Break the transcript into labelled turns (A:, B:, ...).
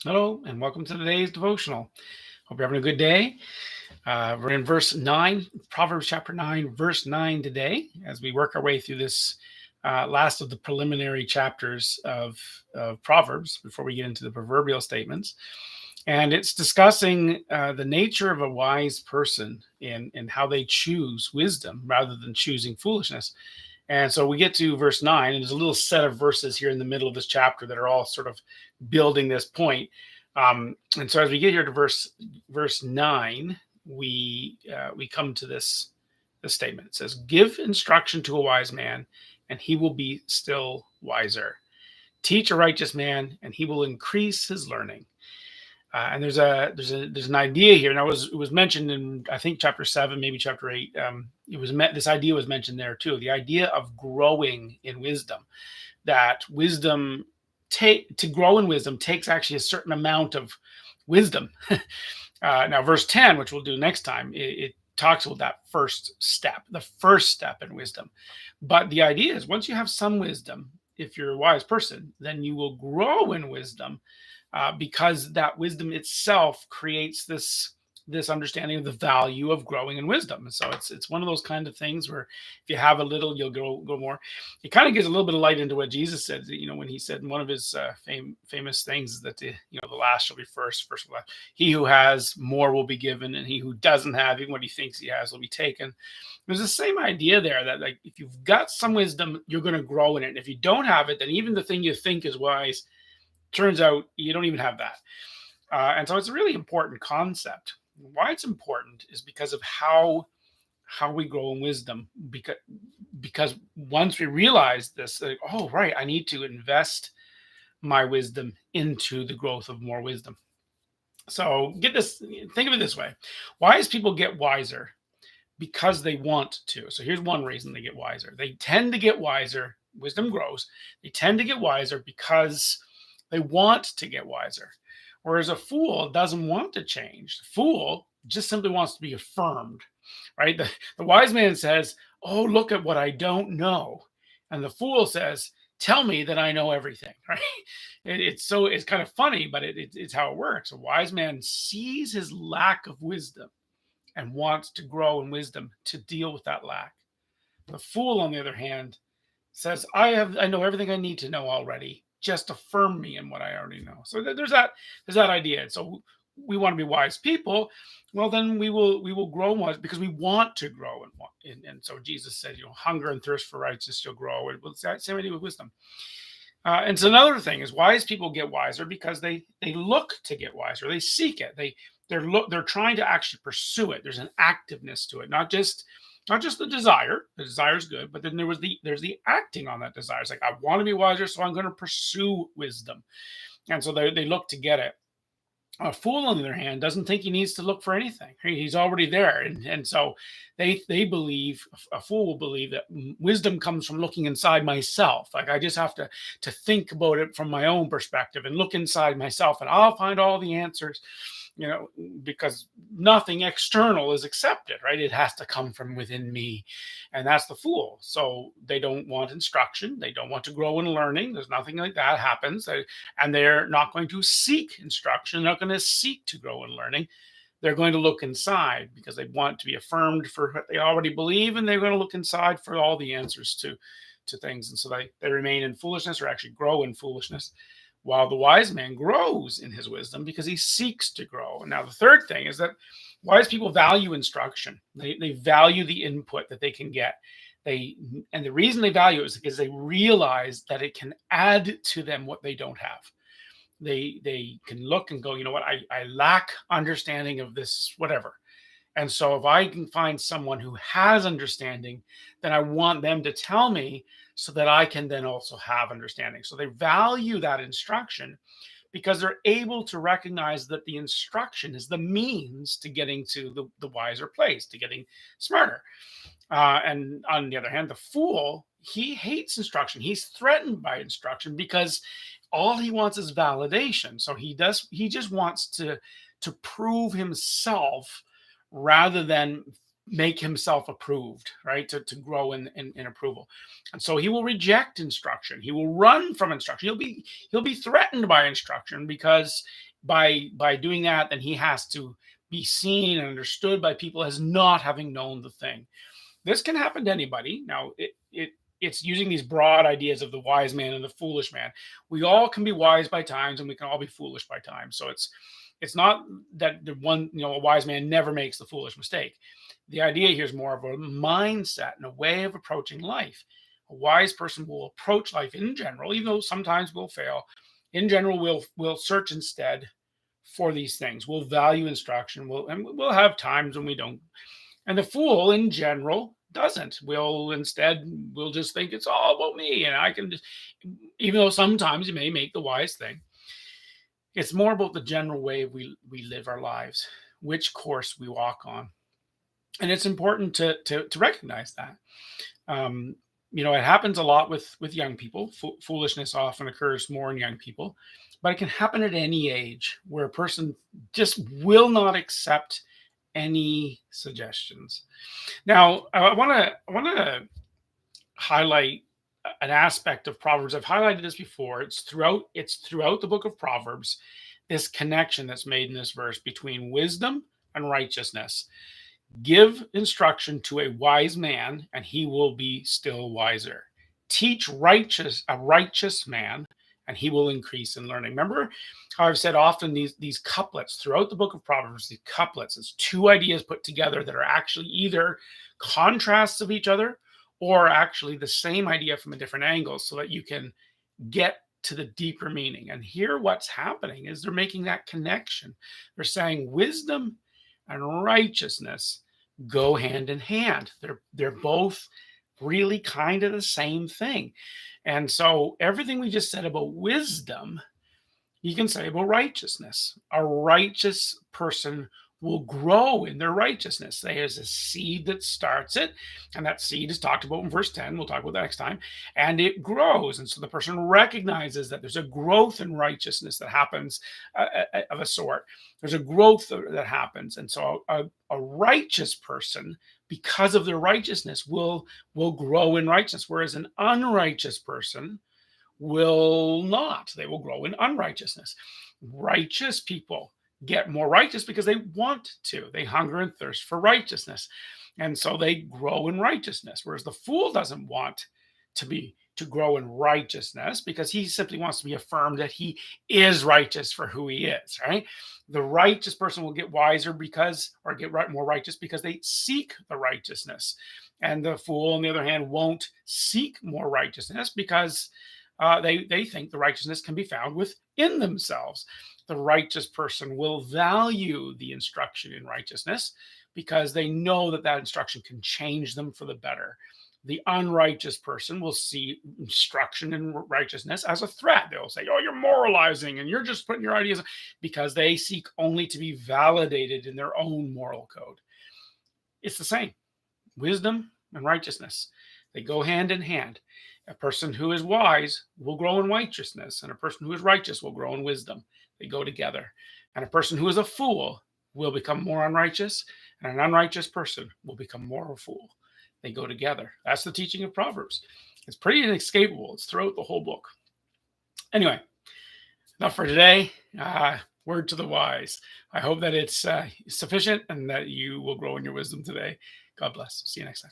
A: Hello, and welcome to today's devotional. Hope you're having a good day. We're in verse 9, Proverbs chapter 9, verse 9 today, as we work our way through this last of the preliminary chapters of Proverbs before we get into the proverbial statements. And it's discussing the nature of a wise person and how they choose wisdom rather than choosing foolishness. And so we get to verse 9, and there's a little set of verses here in the middle of this chapter that are all sort of building this point. And so as we get here to verse 9, we come to this statement. It says, "Give instruction to a wise man, and he will be still wiser. Teach a righteous man, and he will increase his learning." And there's an idea here. Now it was mentioned in, I think, chapter 7, maybe chapter 8. This idea was mentioned there too. The idea of growing in wisdom, that wisdom to grow in wisdom takes actually a certain amount of wisdom. Now, verse 10, which we'll do next time, it talks about that the first step in wisdom. But the idea is once you have some wisdom, if you're a wise person, then you will grow in wisdom because that wisdom itself creates this understanding of the value of growing in wisdom. And so it's one of those kind of things where if you have a little, you'll go more. It kind of gives a little bit of light into what Jesus said. When he said in one of his famous things is that the last shall be first will last. He who has more will be given, and he who doesn't have, even what he thinks he has, will be taken. There's the same idea there that, like, if you've got some wisdom, you're going to grow in it. And if you don't have it, then even the thing you think is wise turns out you don't even have that. And so it's a really important concept. Why it's important is because of how we grow in wisdom. Because once we realize this, like, oh right, I need to invest my wisdom into the growth of more wisdom. So think of it this way: wise people get wiser because they want to. So here's one reason they get wiser. They tend to get wiser. Wisdom grows. They tend to get wiser because they want to get wiser. Whereas a fool doesn't want to change. The fool just simply wants to be affirmed, right? The wise man says, "Oh, look at what I don't know." And the fool says, "Tell me that I know everything," right? It's kind of funny, but it's how it works. A wise man sees his lack of wisdom and wants to grow in wisdom to deal with that lack. The fool, on the other hand, says, I know everything I need to know already. Just affirm me in what I already know. So there's that idea. And so we want to be wise people. Well, then we will grow wise because we want to grow. And so Jesus said, hunger and thirst for righteousness shall grow. And it's the same idea with wisdom. And so another thing is wise people get wiser because they look to get wiser. They seek it. They're trying to actually pursue it. There's an activeness to it, not just the desire. The desire is good, but then there's the acting on that desire. It's like, I want to be wiser, so I'm going to pursue wisdom. And so they look to get it. A fool, on the other hand, doesn't think he needs to look for anything. He's already there. And so they believe, a fool will believe that wisdom comes from looking inside myself. Like, I just have to think about it from my own perspective and look inside myself, and I'll find all the answers. Because nothing external is accepted, right? It has to come from within me. And that's the fool. So they don't want instruction. They don't want to grow in learning. There's nothing like that happens. And they're not going to seek instruction. They're not going to seek to grow in learning. They're going to look inside because they want to be affirmed for what they already believe. And they're going to look inside for all the answers to things. And so they remain in foolishness, or actually grow in foolishness, while the wise man grows in his wisdom because he seeks to grow. And now the third thing is that wise people value instruction. They value the input that they can get. And the reason they value it is because they realize that it can add to them what they don't have. They can look and go, you know what, I lack understanding of this, whatever. And so if I can find someone who has understanding, then I want them to tell me so that I can then also have understanding. So they value that instruction because they're able to recognize that the instruction is the means to getting to the wiser place, to getting smarter. And on the other hand, the fool, he hates instruction. He's threatened by instruction because all he wants is validation. So he just wants to prove himself rather than make himself approved, right? To grow in approval. And so he will reject instruction. He will run from instruction. He'll be threatened by instruction because by doing that, then he has to be seen and understood by people as not having known the thing. This can happen to anybody. Now, it's using these broad ideas of the wise man and the foolish man. We all can be wise by times, and we can all be foolish by times. So it's not that the one, a wise man never makes the foolish mistake. The idea here is more of a mindset and a way of approaching life. A wise person will approach life in general, even though sometimes we'll fail. In general, we'll search instead for these things. We'll value instruction. We'll have times when we don't. And the fool in general doesn't. We'll just think it's all about me, and I can just, even though sometimes you may make the wise thing. It's more about the general way we live our lives, which course we walk on. And it's important to recognize that. It happens a lot with young people. Foolishness often occurs more in young people, but it can happen at any age where a person just will not accept any suggestions. Now, I want to highlight an aspect of Proverbs. I've highlighted this before. It's throughout the book of Proverbs, this connection that's made in this verse between wisdom and righteousness. Give instruction to a wise man, and he will be still wiser. Teach a righteous man, and he will increase in learning. Remember how I've said often these couplets throughout the book of Proverbs, these couplets, it's two ideas put together that are actually either contrasts of each other or actually the same idea from a different angle, so that you can get to the deeper meaning. And here what's happening is they're making that connection. They're saying wisdom and righteousness go hand in hand. They're both really kind of the same thing. And so everything we just said about wisdom, you can say about righteousness. A righteous person will grow in their righteousness. There's a seed that starts it, and that seed is talked about in verse 10. We'll talk about that next time. And it grows. And so the person recognizes that there's a growth in righteousness that happens of a sort. There's a growth that happens. And so a righteous person, because of their righteousness, will grow in righteousness, whereas an unrighteous person will not. They will grow in unrighteousness. Righteous people get more righteous because they want to. They hunger and thirst for righteousness. And so they grow in righteousness. Whereas the fool doesn't want to grow in righteousness because he simply wants to be affirmed that he is righteous for who he is, right? The righteous person will get wiser get more righteous because they seek the righteousness. And the fool, on the other hand, won't seek more righteousness because they think the righteousness can be found within themselves. The righteous person will value the instruction in righteousness because they know that instruction can change them for the better. The unrighteous person will see instruction in righteousness as a threat. They'll say, "Oh, you're moralizing and you're just putting your ideas," because they seek only to be validated in their own moral code. It's the same. Wisdom and righteousness, they go hand in hand. A person who is wise will grow in righteousness, and a person who is righteous will grow in wisdom. They go together. And a person who is a fool will become more unrighteous, and an unrighteous person will become more of a fool. They go together. That's the teaching of Proverbs. It's pretty inescapable. It's throughout the whole book. Anyway, enough for today. Word to the wise. I hope that it's sufficient and that you will grow in your wisdom today. God bless. See you next time.